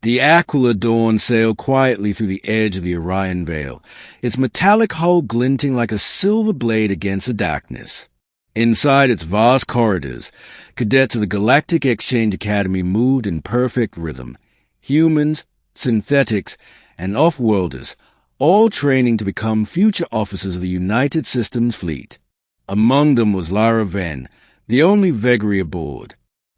The aquila dawn sailed quietly through the edge of the Orion Veil, its metallic hull glinting like a silver blade against the darkness. Inside its vast corridors, cadets of the Galactic Exchange Academy moved in perfect rhythm. Humans, synthetics, and off-worlders, all training to become future officers of the United Systems Fleet. Among them was Lara Venn, the only vagary aboard.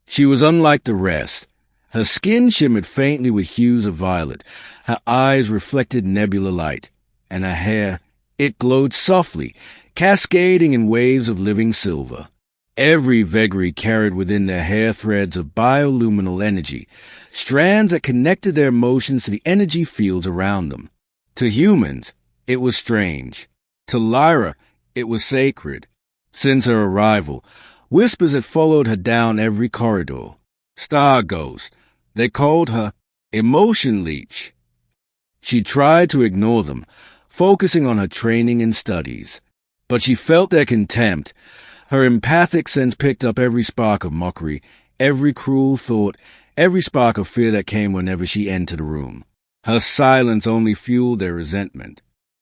She was unlike the rest. Her skin shimmered faintly with hues of violet, her eyes reflected nebula light, and her hair, it glowed softly, cascading in waves of living silver. Every vagary carried within their hair threads of bioluminal energy, strands that connected their emotions to the energy fields around them. To humans, it was strange. To Lyra, it was sacred. Since her arrival, whispers had followed her down every corridor. Star Ghost. They called her Emotion Leech. She tried to ignore them, focusing on her training and studies. But she felt their contempt. Her empathic sense picked up every spark of mockery, every cruel thought, every spark of fear that came whenever she entered a room. Her silence only fueled their resentment,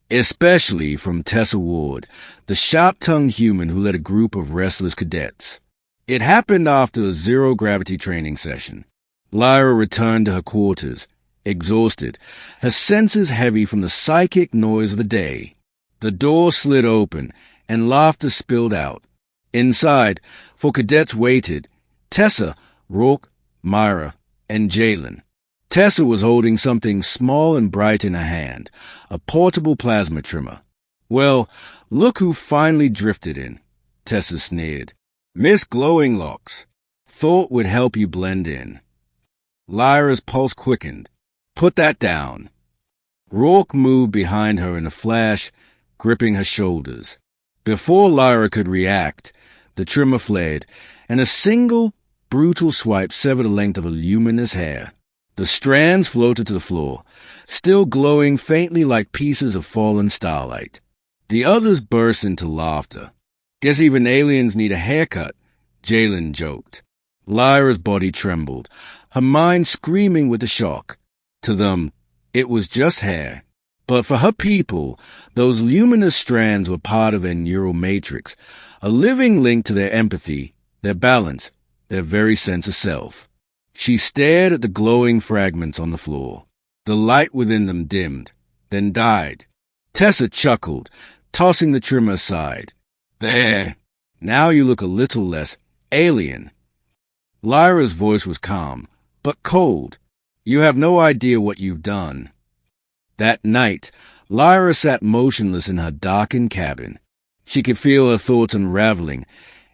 especially from Tessa Ward, the sharp-tongued human who led a group of restless cadets. It happened after a zero-gravity training session. Lyra returned to her quarters, exhausted, her senses heavy from the psychic noise of the day. The door slid open, and laughter spilled out. Inside, for cadets waited, Tessa, Rourke, Myra, and Jalen. Tessa was holding something small and bright in her hand, a portable plasma trimmer. "Well, look who finally drifted in," Tessa sneered. "Miss Glowing Locks. Thought would help you blend in." Lyra's pulse quickened. "Put that down." Rourke moved behind her in a flash, gripping her shoulders. Before Lyra could react, the trimmer flared, and a single, brutal swipe severed the length of her luminous hair. The strands floated to the floor, still glowing faintly like pieces of fallen starlight. The others burst into laughter. "Guess even aliens need a haircut," Jalen joked. Lyra's body trembled, her mind screaming with the shock. To them, it was just hair. But for her people, those luminous strands were part of their neural matrix, a living link to their empathy, their balance, their very sense of self. She stared at the glowing fragments on the floor. The light within them dimmed, then died. Tessa chuckled, tossing the trimmer aside. "There, now you look a little less alien." Lyra's voice was calm, but cold. "You have no idea what you've done." That night, Lyra sat motionless in her darkened cabin. She could feel her thoughts unraveling,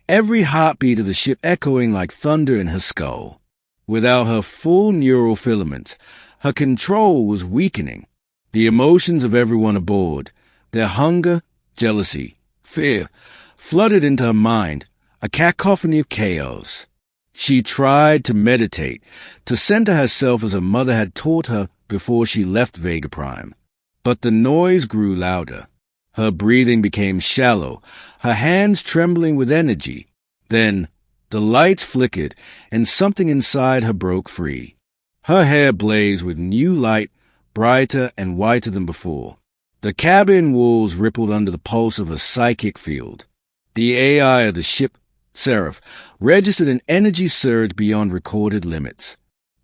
every heartbeat of the ship echoing like thunder in her skull. Without her full neural filaments, her control was weakening. The emotions of everyone aboard, their hunger, jealousy, fear, flooded into her mind, a cacophony of chaos. She tried to meditate, to center herself as her mother had taught her before she left Vega Prime. But the noise grew louder. Her breathing became shallow, her hands trembling with energy. Then the lights flickered, and something inside her broke free. Her hair blazed with new light, brighter and whiter than before. The cabin walls rippled under the pulse of a psychic field. The AI of the ship, Seraph, registered an energy surge beyond recorded limits.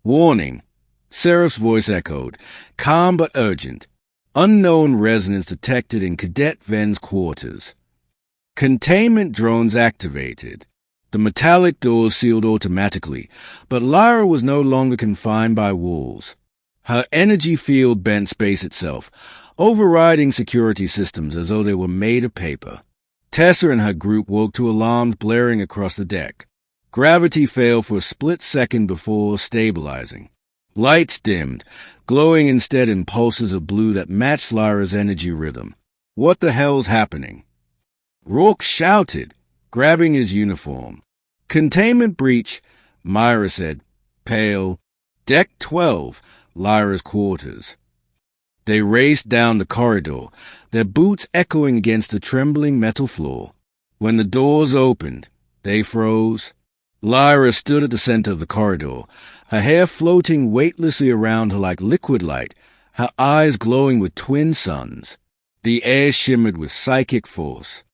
"Warning," Seraph's voice echoed, calm but urgent. Unknown resonance detected in Cadet Venn's quarters. Containment drones activated. The metallic doors sealed automatically, but Lyra was no longer confined by walls. Her energy field bent space itself, overriding security systems as though they were made of paper. Tessa and her group woke to alarms blaring across the deck. Gravity failed for a split second before stabilizing. Lights dimmed, glowing instead in pulses of blue that matched Lyra's energy rhythm. "What the hell's happening?" Rourke shouted, grabbing his uniform. "Containment breach," Myra said, pale. "Deck 12, Lyra's quarters." They raced down the corridor, their boots echoing against the trembling metal floor. When the doors opened, they froze. Lyra stood at the center of the corridor, her hair floating weightlessly around her like liquid light, her eyes glowing with twin suns. The air shimmered with psychic force.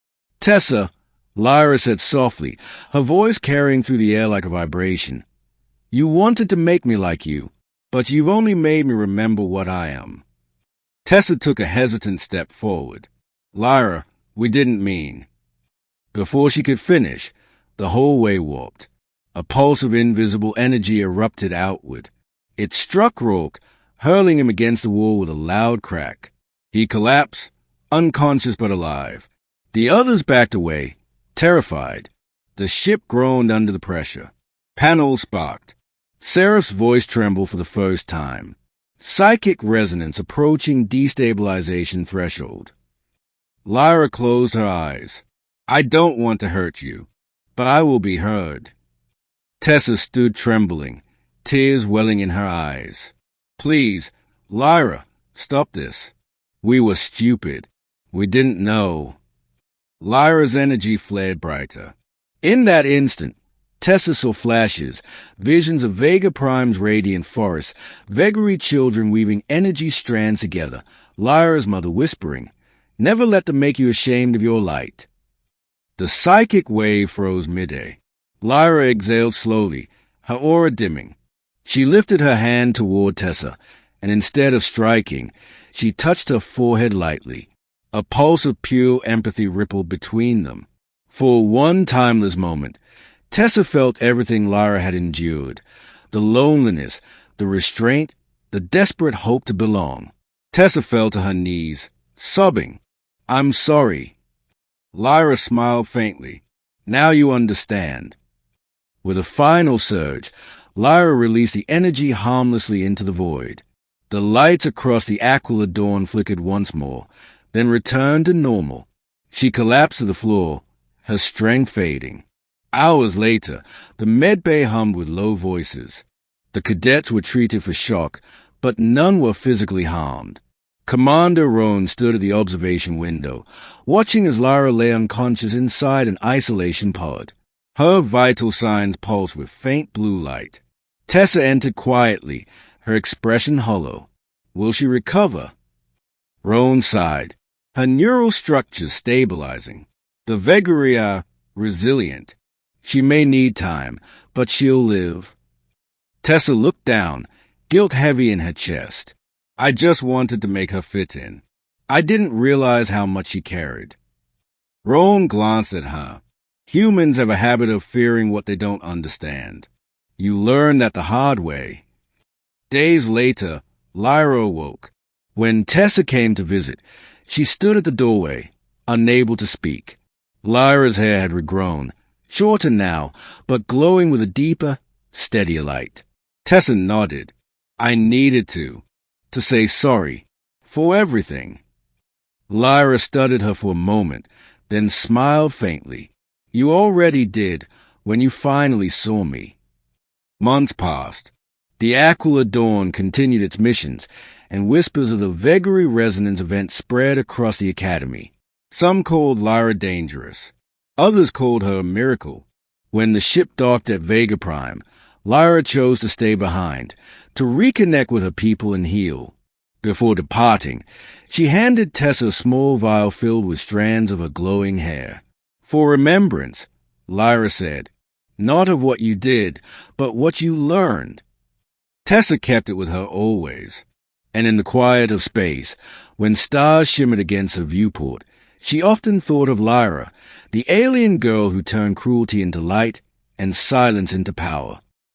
"Tessa," Lyra said softly, her voice carrying through the air like a vibration. "You wanted to make me like you, but you've only made me remember what I am." Tessa took a hesitant step forward. "Lyra, we didn't mean." Before she could finish, the hallway warped. A pulse of invisible energy erupted outward. It struck Rourke, hurling him against the wall with a loud crack. He collapsed, unconscious but alive. The others backed away, terrified. The ship groaned under the pressure. Panels sparked. Seraph's voice trembled for the first time. Psychic resonance approaching destabilization threshold. Lyra closed her eyes. "I don't want to hurt you, but I will be heard." Tessa stood trembling, tears welling in her eyes. "Please, Lyra, stop this. We were stupid. We didn't know." Lyra's energy flared brighter. In that instant, Tessa saw flashes, visions of Vega Prime's radiant forest, vagary children weaving energy strands together, Lyra's mother whispering, "Never let them make you ashamed of your light." The psychic wave froze midair. Lyra exhaled slowly, her aura dimming. She lifted her hand toward Tessa, and instead of striking, she touched her forehead lightly. A pulse of pure empathy rippled between them. For one timeless moment, Tessa felt everything Lyra had endured, the loneliness, the restraint, the desperate hope to belong. Tessa fell to her knees, sobbing, "I'm sorry." Lyra smiled faintly. "Now you understand." With a final surge, Lyra released the energy harmlessly into the void. The lights across the Aquila dawn flickered once more, then returned to normal. She collapsed to the floor, her strength fading. Hours later, the medbay hummed with low voices. The cadets were treated for shock, but none were physically harmed. Commander Roan stood at the observation window, watching as Lyra lay unconscious inside an isolation pod. Her vital signs pulsed with faint blue light. Tessa entered quietly, her expression hollow. Will she recover? Roan sighed, her neural structures stabilizing. The vagary are resilient. She may need time, but she'll live. Tessa looked down, guilt heavy in her chest. I just wanted to make her fit in. I didn't realize how much she carried. Roan glanced at her. Humans have a habit of fearing what they don't understand. You learn that the hard way. Days later, Lyra awoke. When Tessa came to visit, she stood at the doorway, unable to speak. Lyra's hair had regrown, shorter now, but glowing with a deeper, steadier light. Tessa nodded. I needed to say sorry, for everything. Lyra studied her for a moment, then smiled faintly. You already did, when you finally saw me. Months passed. The Aquila Dawn continued its missions, and whispers of the vagary resonance event spread across the Academy. Some called Lyra dangerous. Others called her a miracle. When the ship docked at Vega Prime, Lyra chose to stay behind, to reconnect with her people and heal. Before departing, she handed Tessa a small vial filled with strands of her glowing hair. For remembrance, Lyra said, not of what you did, but what you learned. Tessa kept it with her always, and in the quiet of space, when stars shimmered against her viewport, she often thought of Lyra, the alien girl who turned cruelty into light and silence into power.